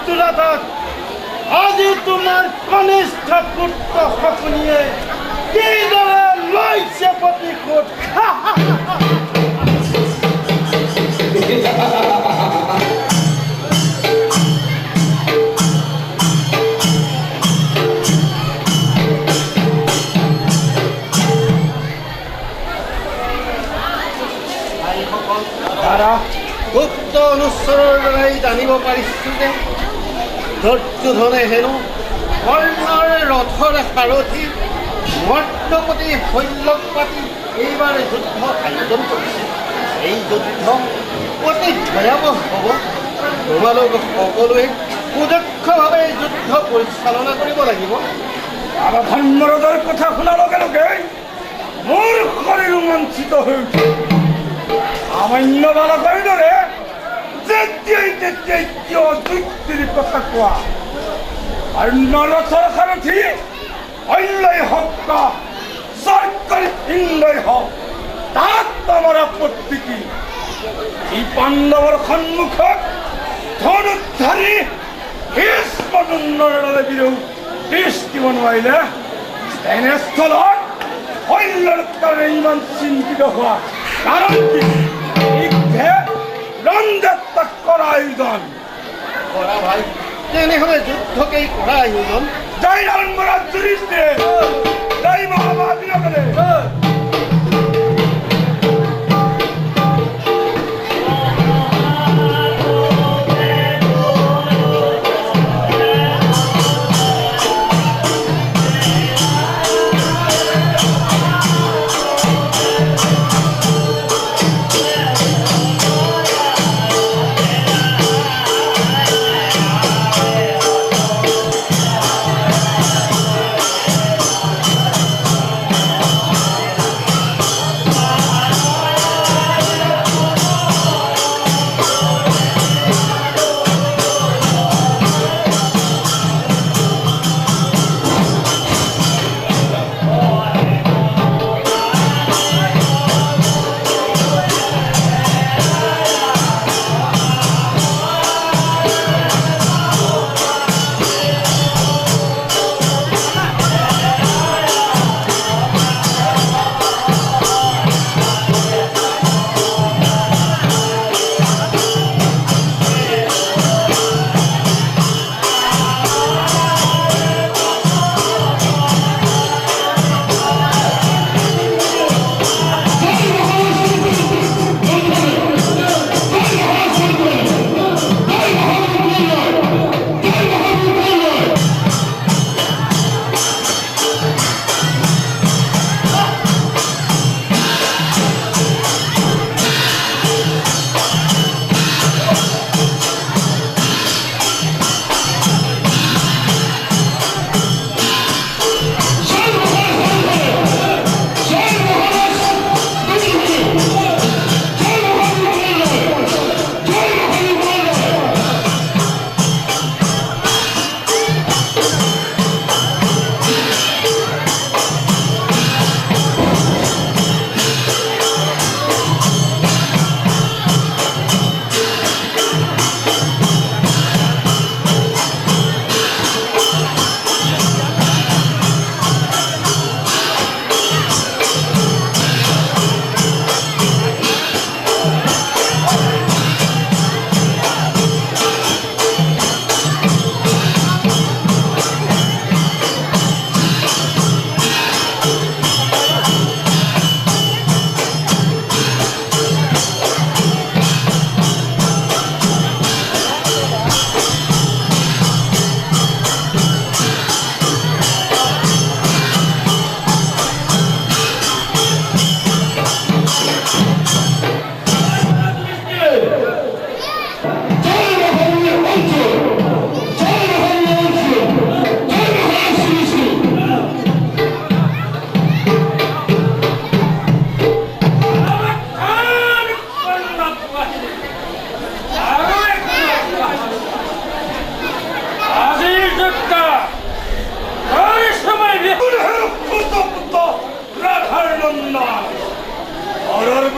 দুৰাচাৰ আজি তোমাৰ কনিষ্ঠ পুত্ৰ শকুনিয়ে কিদৰে লৈছে প্ৰতিশোধ। দ্বাৰা গুপ্ত অনুচৰৰ দ্বাৰাই জানিব পাৰিছোঁ যে দুৰ্যোধনে হেনো কৰ্ণৰ ৰথৰ সাৰথি মৰ্দপতি শৈল্যক পাতি এইবাৰ যুদ্ধ আয়োজন কৰিছে। এই যুদ্ধ অতি ভয়াৱহ হ'ব। তোমালোক সকলোৱে সুদক্ষভাৱে যুদ্ধ পৰিচালনা কৰিব লাগিব। আৰু ধৰ্মৰাজৰ কথা শুনাৰ লগে লগে মোৰ শৰীৰ ৰোমাঞ্চিত হৈ উঠে। সামান্য বালকৰ দৰে যেতিয়াই তেতিয়াই কিয় যুক্তিৰ কথা কোৱা? ৰথৰ সাৰথি অন্যই হওক বা চৰকাৰী ইন্দ্ৰই হওক, তাত আমাৰ আপত্তি কি? এই পাণ্ডৱৰ সন্মুখত ধনুধাৰী ভীষ্মৰ বিৰোধ দৃষ্টি নোৱাৰিলে এনেস্থলত শৈল্যৰ কাৰণে ইমান চিন্তিত হোৱা কাৰণ কি? ৰণযাত্ৰা কৰা আয়োজন কৰা ভাই, তেনেহ'লে যুদ্ধকেই কৰা আয়োজন। জয় ধৰ্মৰাজ যুধিষ্ঠিৰ, জয় মহাভাৰতী নগৰে।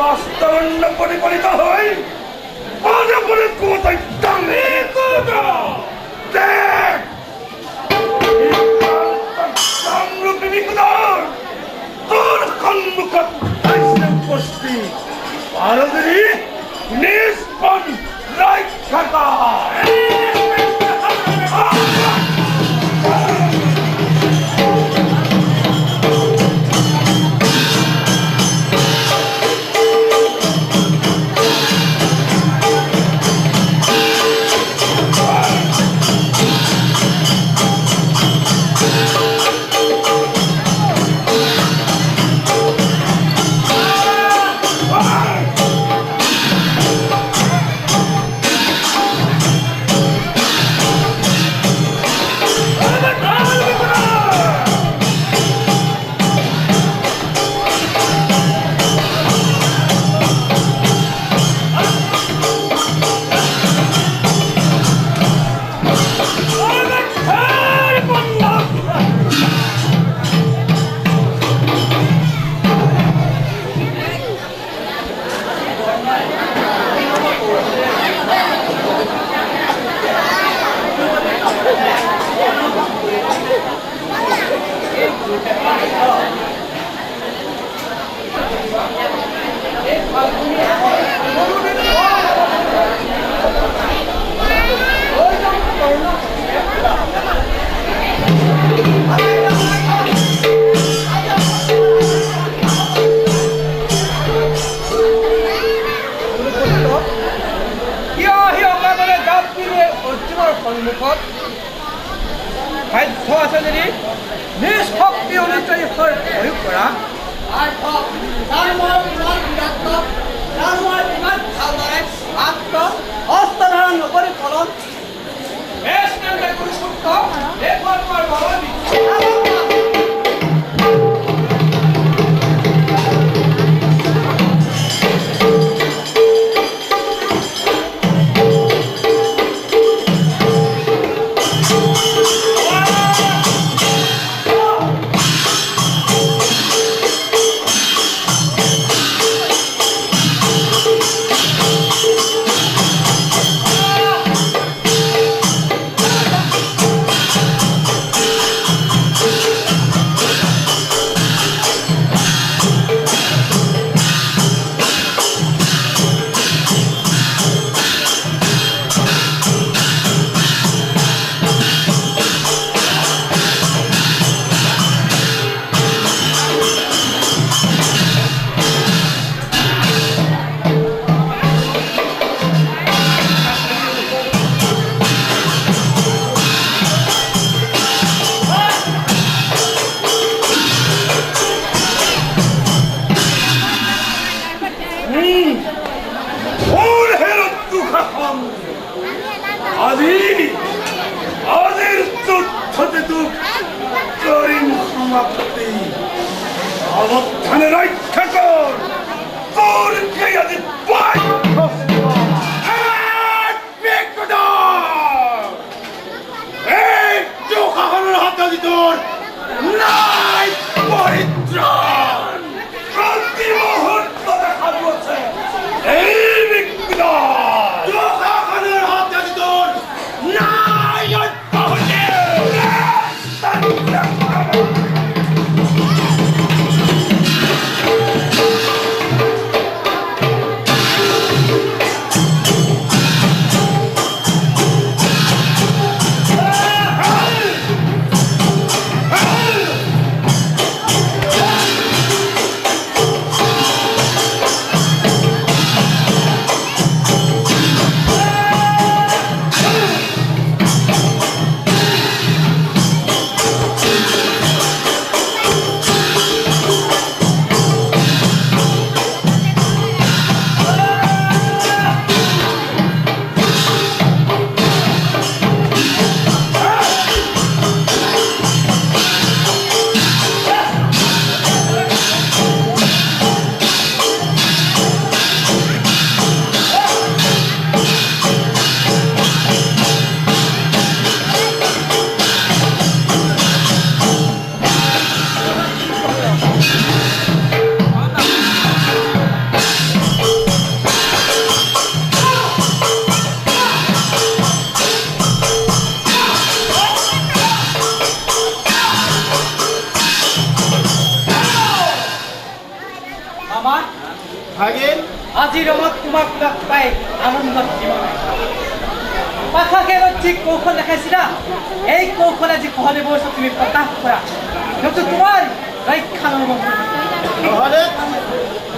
বাস্তবায়ন পৰিচালিত হয় আজ পৰে কোথায় দামে কোথা দেখ কামৰূপী বিপদৰ তোৰ সন্মুখত আহিছে উপস্থিত আৰু যদি নিষ্পণ ৰক্ষা সন্মুখত সাধ্য আছে যদি নিজ শক্তি অনুযায়ী প্ৰয়োগ কৰা হস্ত ধাৰণ নকৰি ফলত আজিৰ যুদ্ধতে তোক কৰিম সমাপ্তি অৱধানে ৰক্ষা কৰ তোৰ আজি পাই এই দুঃশাসনৰ হাতত তোৰ নাই পৰিত্ৰাণ প্ৰতি মুহূৰ্ত দেখা গৈছে এই বিক্ৰম দুঃশাসনৰ হাতত তোৰ নাই ভাগিন আজি ৰমত তোমাক লগ পাই আনন্দত সীমা নাই পাখাকে যি কৌশল দেখাইছিলা এই কৌশল আজি সহদেৱৰ ওচৰত তুমি প্ৰকাশ কৰা কিন্তু তোমাৰ ৰক্ষানৰ মন্ত্ৰ সহদেৱ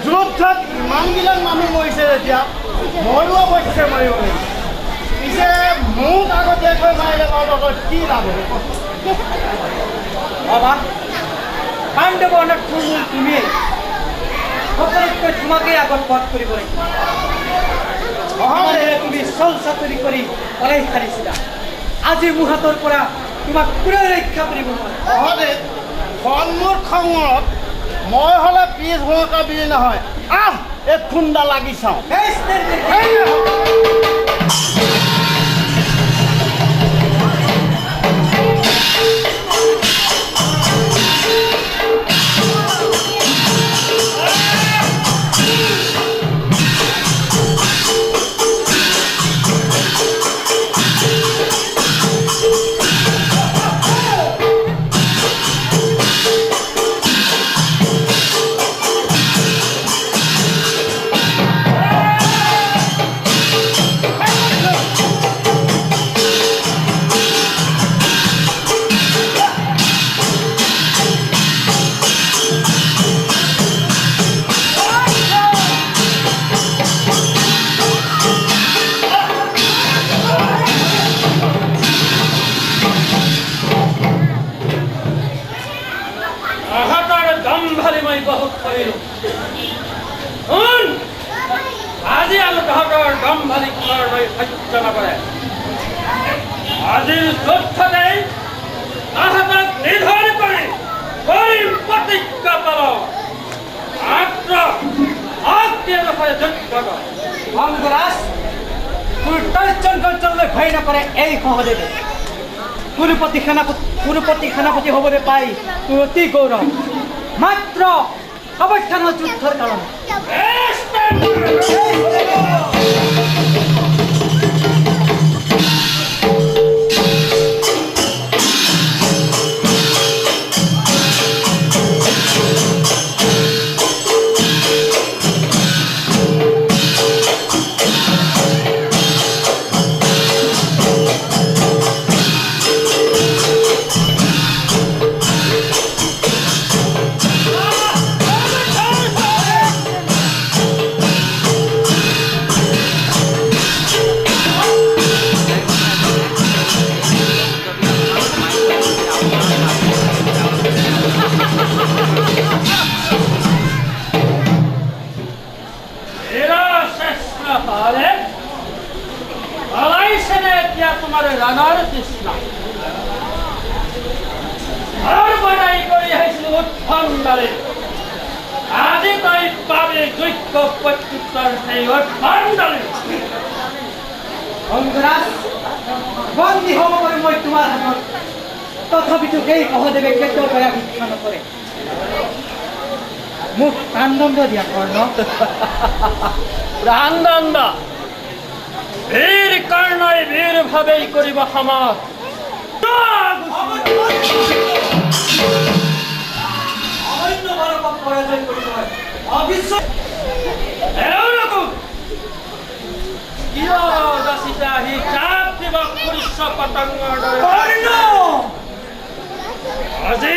যুদ্ধত ইমানবিলাক মানুহ মৰিছে যেতিয়া ময়ো অৱশ্যে মৰিব লাগিব পিছে মোক আগতীয়াকৈ মাৰিলে মোৰ লগত কি লাভ হ'ব বাবা পাণ্ডৱৰ মূল তুমিয়েই সকলোতকৈ তোমাকেই আগত পথ কৰিব লাগিব অহা তুমি চল চাকৰি কৰি পলাই সাৰিছিলা আজি মোৰ হাতৰ পৰা তোমাক কোনেও ৰক্ষা কৰিব নোৱাৰে সহদেৱ সন্মুখ খঙত মই হ'লে পিছ ভুমকা বুলি নহয় আহ এই খুন্দা লাগি চাওঁ আজি আৰু তহঁতৰ দম ভালি কোৱাৰ সহ্য নকৰে আজিৰ যুদ্ধতে তাহাঁতক নিধন কৰি কৰিম প্ৰতিজ্ঞা পালন মাত্ৰ অগ্নিৰে যুদ্ধ অংগৰাজ তোৰ তৰ্জন গৰ্জনলৈ ভয় নকৰে এই সহদেৱে কুৰুপতি সেনাপতি হ'বলৈ পাই তোৰ অতি গৌৰৱ মাত্ৰ অৱস্থানৰ যুদ্ধৰ কাৰণে তোমাৰ ৰাণৰ তৃষ্ণা ঘৰ বনাই কৰি আহিছিলো উৎফণ্ডাৰে আজি তই পাবি যোগ্য প্ৰত্যুত্তৰ সেই উৎফণ্ডাৰে অংগৰাজ বন্দী হ'ব পাৰে মই তোমাৰ হাতত তথাপিতো সেই সহদেৱে কেতিয়াও দয়া ভিক্ষা নকৰে মোক প্ৰাণদণ্ড দিয়া কৰ্ণ প্ৰাণদণ্ড বীৰ কৰ্ণই বীৰ ভাৱেই কৰিব সমাজ আজি